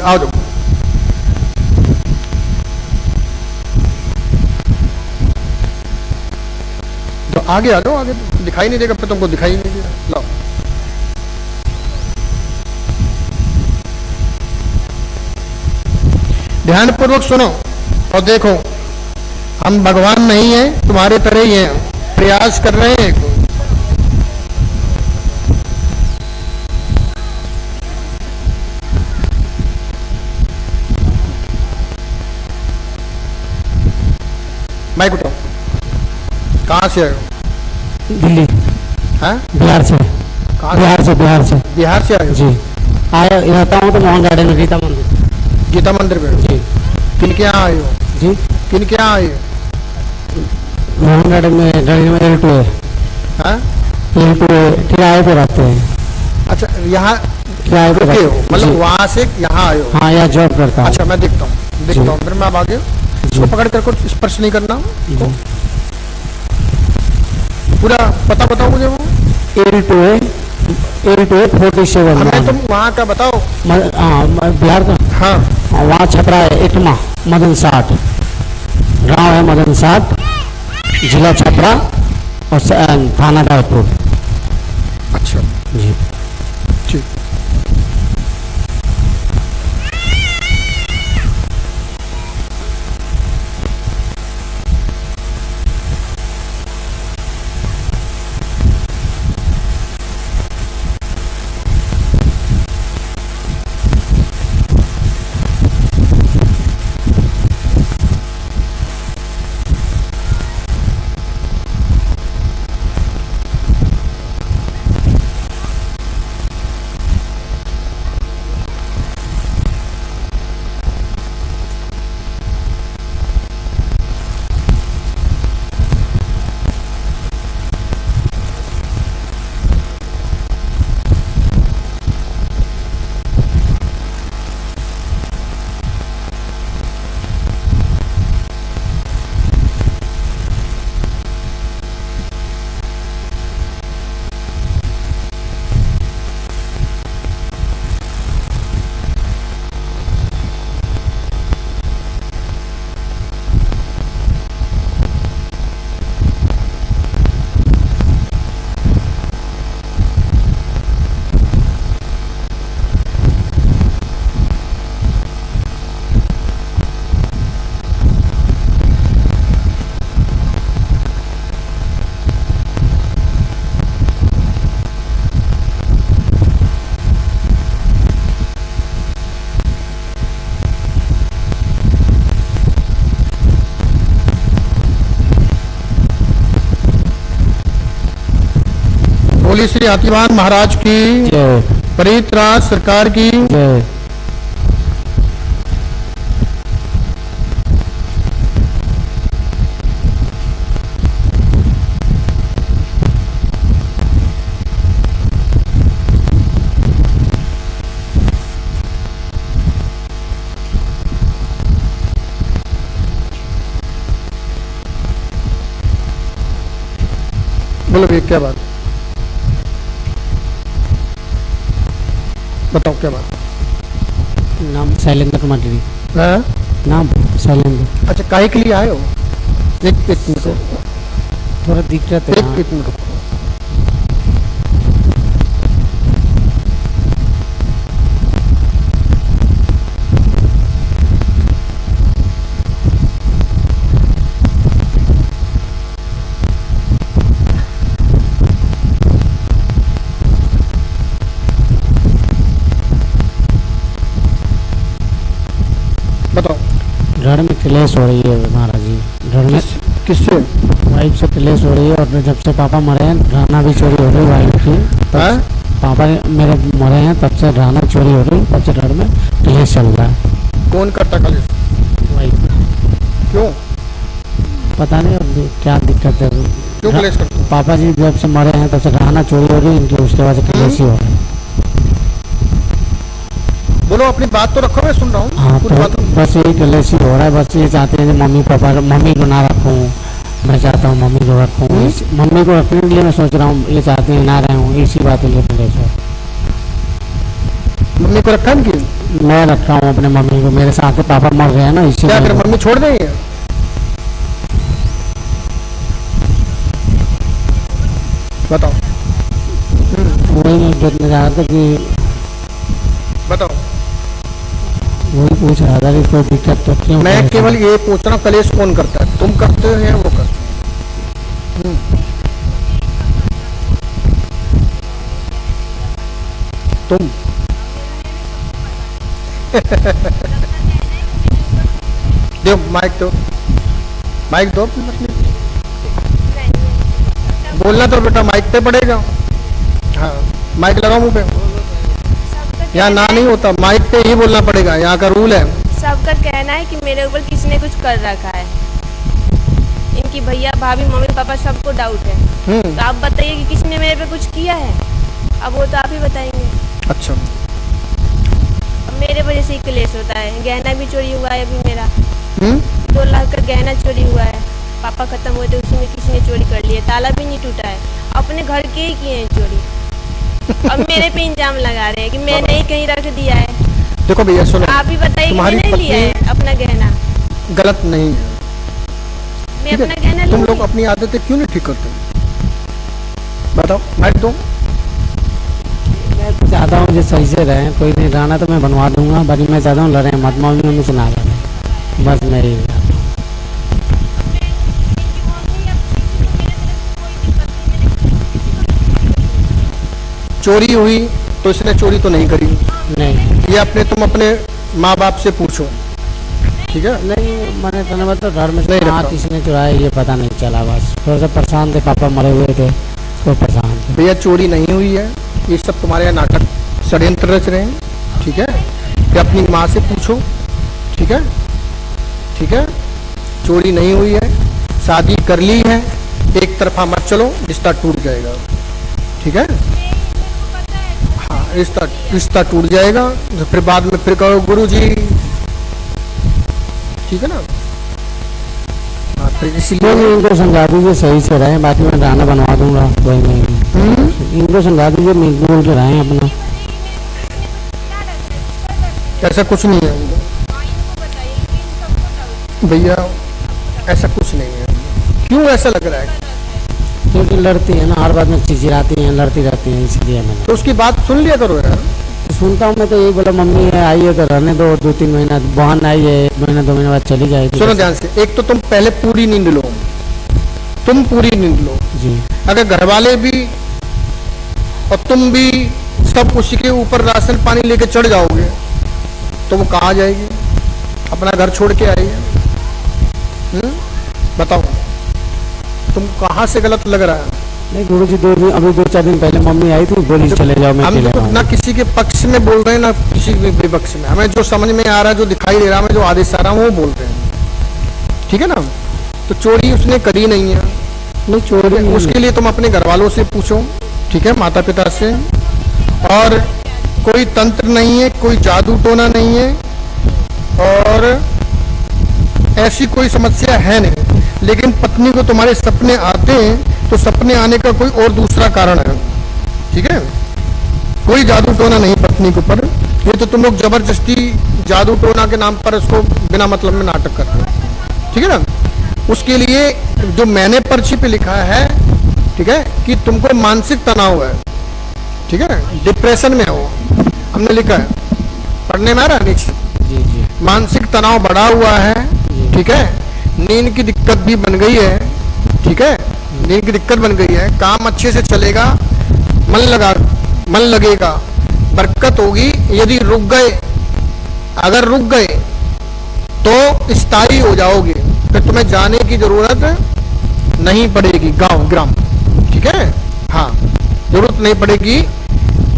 आओ जाओ। तो आगे आ जाओ, आगे दिखाई नहीं देगा, फिर तुमको दिखाई नहीं देगा। लाओ। ध्यान पूर्वक सुनो और देखो, हम भगवान नहीं हैं, तुम्हारे तरह ही हैं, प्रयास कर रहे हैं। माइक उठाओ। कहाँ से आए हो? दिल्ली। हाँ, बिहार से। बिहार से बिहार से आए हो? जी। आया रहता हूँ तो मोहन गार्डन में गीता मंदिर। गीता मंदिर में जी। किन के यहाँ आए हो? जी। किन के यहाँ आए हो? मोहन गार्डन में गली में L2 है। हाँ, L2 किराए पे रहते हैं। अच्छा, यहाँ किराए पे रुके हो, रहते हैं। मतलब जी। वहाँ से यहाँ आए हो? हाँ, यहाँ जॉब करता हूँ। अच्छा, मैं देखता हूँ, फिर मैं अब आगे इसको पकड़ कर कुछ स्पर्श नहीं करना। पूरा पता बताओ मुझे। वो L2 है 47। हमें तुम वहाँ का बताओ। बिहार का। हाँ, वहाँ छपरा है, इटमा मदन साठ गाँव है, मदन साठ, जिला छपरा और थाना रायपुर। अच्छा जी। ठीक। बोली श्री हाथीवान महाराज की जय। परित्राज सरकार की जय। बोलो भैया, क्या बात? बताओ क्या बात? नाम शैलेंद्र कुमार जी। हाँ? नाम शैलेंद्र। अच्छा, काहे के लिए आए हो? एक मिनट रुको, थोड़ा दिक्कत है। एक मिनट रुको। बताओ। घर में क्लेश हो रही है महाराज जी। घर में किससे? वाइफ से क्लेश हो रही है, और जब से पापा मरे हैं रहना भी चोरी हो रही है वाइफ की। हाँ? पापा मेरे मरे हैं तब से रहना चोरी हो रही है, तब से घर में क्लेश चल रहा है। कौन करता कलेश? वाइफ। क्यों? पता नहीं अब क्या दिक्कत है। क्यों क्लेश करता? पापा जी जब से मरे हैं तब से रहना चोरी हो रही है इनकी, उसके बाद से क्लेश ही हो रहा है। बोलो, अपनी बात तो रखो, मैं सुन रहा हूँ। हाँ, पूरी बात तो बस यही क्लेश ही हो रहा है। बस ये चाहते हैं कि मम्मी को ना रखूँ, मैं चाहता हूँ मम्मी को रखूँ। मम्मी को रखने के लिए मैं सोच रहा हूँ, ये चाहते हैं ना रहे हूँ, इसी बात के लिए क्लेश है। मम्मी को रखा कि मैं रख रहा हूँ अपने मम्मी को, मेरे साथ के पापा मर गए हैं ना, क्या इसीलिए। फिर मम्मी छोड़ देंगे? बताओ। वही मैं पूछने जा रहा था कि, बताओ। वही पूछ रहा था कि कोई दिक्कत तो क्यों? मैं परेशान? केवल ये पूछ रहा हूँ, कलेश कौन करता है? तुम करते हो या वो करते हो? तुम दो माइक, दो माइक, दो अपनी पत्नी को। बोलना तो बेटा माइक पे पड़ेगा। हाँ, माइक लगाओ मुंह पे। यहाँ ना नहीं होता, माइक पे ही बोलना पड़ेगा, यहाँ का रूल है। सबका कहना है कि मेरे ऊपर किसी ने कुछ कर रखा है। इनकी भैया भाभी मम्मी पापा सबको डाउट है। तो आप बताइए कि किसने मेरे पे कुछ किया है? अब वो तो आप ही बताएंगे। अच्छा, अब मेरे वजह से ही क्लेश होता है। गहना भी चोरी हुआ है अभी मेरा। 2 लाख का गहना चोरी हुआ है। पापा खत्म हुए थे, उसमें किसी ने चोरी कर लिया। ताला भी नहीं टूटा है, अपने घर के ही किए हैं चोरी। अब मेरे पे इल्जाम लगा रहे हैं कि मैंने ही कहीं रख दिया है। देखो भैया सुनो, आप ही बताइए कि तुम्हारी मैंने लिया है अपना गहना। गलत नहीं है, मैं ठीक अपना है? गहना तुम लूंगी। लोग अपनी आदतें क्यों नहीं ठीक करते? बताओ, माइक दो। मैं तो चाहता हूँ जो सही से रहे, कोई नहीं रहना तो मैं बनवा दूंगा, बाकी मैं चाहता हूँ लड़े मत, मम्मी से ना लड़े, बस मैं यही चाहता हूँ। चोरी हुई तो इसने चोरी तो नहीं करी, नहीं ये अपने तुम अपने माँ बाप से पूछो, ठीक है? नहीं, मैंने तो मतलब घर में नहीं हाथ रखा। किसने चुराया ये पता नहीं चला, बस थोड़ा सा परेशान थे, पापा मरे हुए थे तो परेशान थे। भैया चोरी नहीं हुई है, ये सब तुम्हारे यहाँ नाटक षड्यंत्र रच रहे हैं, ठीक है? ये अपनी माँ से पूछो, ठीक है? ठीक है, चोरी नहीं हुई है, शादी कर ली है, एक तरफा मत चलो, रिश्ता टूट जाएगा, ठीक है? हाँ, रिश्ता टूट जाएगा, तो फिर बाद में फिर कहो गुरुजी, ठीक है ना? हाँ, फिर इसीलिए इनको समझा दीजिए सही से रहे, बाकी मैं गाना बनवा दूंगा, कोई नहीं। इनको समझा दीजिए मिलजुल के रहें अपना। ऐसा कुछ नहीं है भैया, ऐसा कुछ नहीं है। क्यों ऐसा लग रहा है? क्योंकि लड़ती है ना, हर बात में चिचिराती हैं, लड़ती रहती हैं, इसलिए मैंने तो उसकी बात सुन लिया करो यार। सुनता हूँ। मैं तो यही बोला मम्मी है आई है तो रहने दो, 2-3 महीना, बहन आई है 1 महीना 2 महीने बाद चली जाएगी। सुनो ध्यान से, एक तो तुम पहले पूरी नींद लो, तुम पूरी नींद लो। जी अगर घर वाले भी और तुम भी सब उसी के ऊपर राशन पानी लेके चढ़ जाओगे तो वो कहाँ जाएगी? अपना घर छोड़ के आएगी। बताओ, तुम कहाँ से गलत लग रहा है? नहीं गुरु जी, अभी 2-4 दिन पहले मम्मी आई थी, बोली चले जाओ, मैं हम अकेले तो ना रहूंगा। किसी के पक्ष में बोल रहे हैं ना किसी के विपक्ष में, हमें जो समझ में आ रहा है, जो दिखाई दे रहा है, हमें जो आदेश आ रहा है वो बोल रहे हैं, ठीक है ना? तो चोरी उसने करी नहीं है, नहीं चोरी नहीं, उसके लिए तुम अपने घर वालों से पूछो, ठीक है? माता पिता से। और कोई तंत्र नहीं है, कोई जादू टोना नहीं है, और ऐसी कोई समस्या है नहीं। लेकिन पत्नी को तुम्हारे सपने आते हैं तो सपने आने का कोई और दूसरा कारण है, ठीक है? कोई जादू टोना नहीं पत्नी के ऊपर, ये तो तुम लोग जबरदस्ती जादू टोना के नाम पर उसको बिना मतलब में नाटक करते हो, ठीक है ना? उसके लिए जो मैंने पर्ची पे लिखा है, ठीक है, कि तुमको मानसिक तनाव है, ठीक है, डिप्रेशन में हो, हमने लिखा है, पढ़ने में आ रहा है नीचे? जी जी मानसिक तनाव बढ़ा हुआ है, ठीक है, नींद की दिक्कत भी बन गई है, ठीक है, नींद की दिक्कत बन गई है, काम अच्छे से चलेगा, मन लगेगा, बरकत होगी। यदि रुक गए, अगर रुक गए तो स्थायी हो जाओगे, फिर तुम्हें जाने की जरूरत नहीं पड़ेगी ग्राम, ठीक है? हाँ, जरूरत नहीं पड़ेगी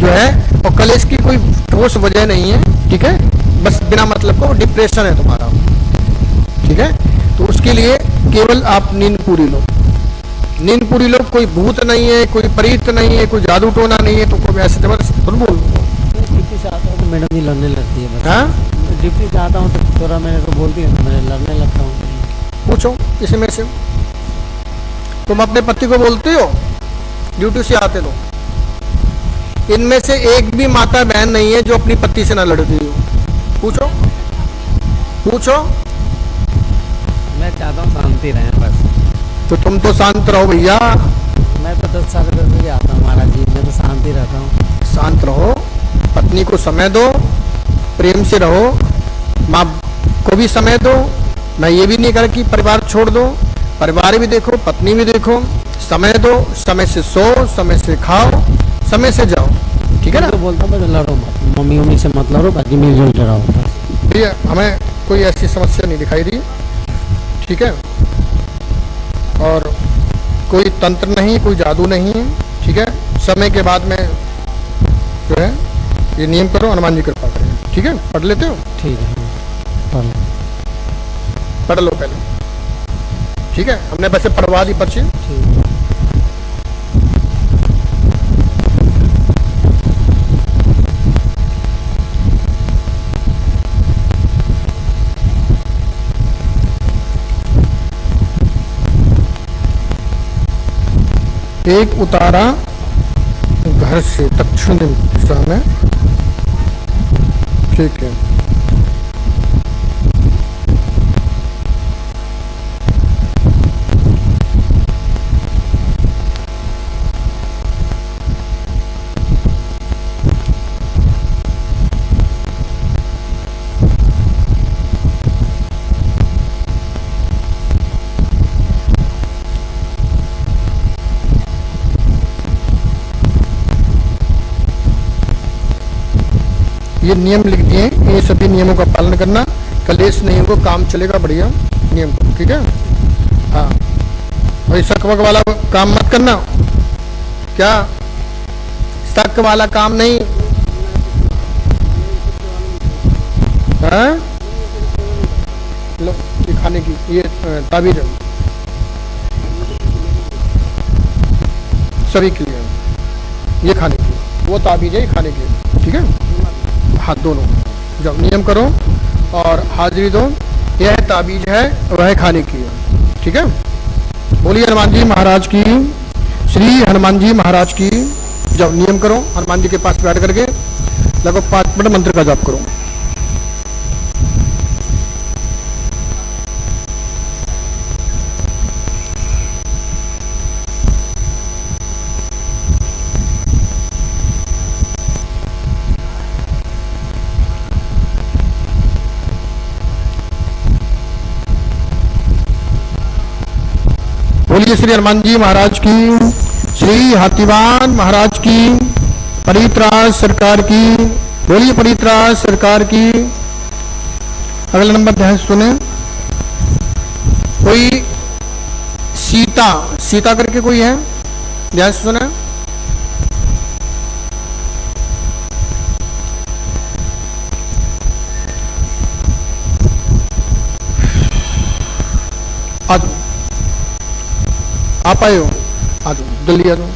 जो है, और कलेश की कोई ठोस वजह नहीं है, ठीक है? बस बिना मतलब को डिप्रेशन है तुम्हारा, ठीक है? तो उसके लिए केवल आप नींद पूरी लो, नींद पूरी लो। कोई भूत नहीं है, कोई प्रीत नहीं है, कोई जादू टोना नहीं है, तो कोई ऐसे जबरदस्ती थोड़ा बोल दो। डिप्टी से आता हूँ तो मैडम जी लड़ने लगती है, बस। हाँ, डिप्टी से आता हूँ तो थोड़ा मैंने तो बोलती है तो मैं लड़ने लगता हूँ। पूछो इसमें से, तुम अपने पति को बोलते हो ड्यूटी से आते तो? इनमें से एक भी माता बहन नहीं है जो अपनी पति से ना लड़ती हो, पूछो पूछो। मैं चाहता हूँ शांति रहे बस। तो तुम तो शांत रहो भैया। मैं तो 10 साल से आता हूँ महाराज जी, मैं तो शांति रहता हूँ। शांत रहो, पत्नी को समय दो, प्रेम से रहो, माँ को भी समय दो। मैं ये भी नहीं कर कि परिवार छोड़ दो, परिवार भी देखो, पत्नी भी देखो, समय दो, समय से सो, समय से खाओ, समय से जाओ, ठीक है ना। तो बोलता हूँ लड़ो मत, मम्मी मम्मी से मत लड़ो, बाकी मिलजुल के रहो बस। भैया हमें कोई ऐसी समस्या नहीं दिखाई दी, ठीक है। और कोई तंत्र नहीं, कोई जादू नहीं है, ठीक है। समय के बाद में जो है ये नियम करो, हनुमान जी कृपा करें, ठीक है। पढ़ लेते हो? ठीक है, पढ़ लो पहले, ठीक है। हमने वैसे पढ़वा दी पर्ची। ठीक है। एक उतारा घर से दक्षिण दिशा में, ठीक है। ये नियम लिख दिए, ये सभी नियमों का पालन करना, कलेश नहीं होगा, काम चलेगा बढ़िया नियम, ठीक है। हाँ, वही शक वक वाला काम मत करना, क्या शक वाला काम नहीं। हाँ, लो ये खाने की, ये ताबीज सभी के लिए, ये खाने की, वो ताबीज है, ये खाने की, ठीक है। हाथ दोनों जब नियम करो और हाजिरी दो, यह ताबीज है, वह खाने की है, ठीक है। बोलिए हनुमान जी महाराज की, श्री हनुमान जी महाराज की। जब नियम करो, हनुमान जी के पास बैठ करके लगभग 5 मिनट मंत्र का जाप करो। बोलिए श्री हनुमान जी महाराज की, श्री हाथीवान महाराज की, परित्राज सरकार की। बोलिए परित्राज सरकार की। अगला नंबर ध्यान से सुने। कोई सीता, सीता करके कोई है, ध्यान से सुने। आज आप आए हो, आ जाओ जल्दी आ जाओ।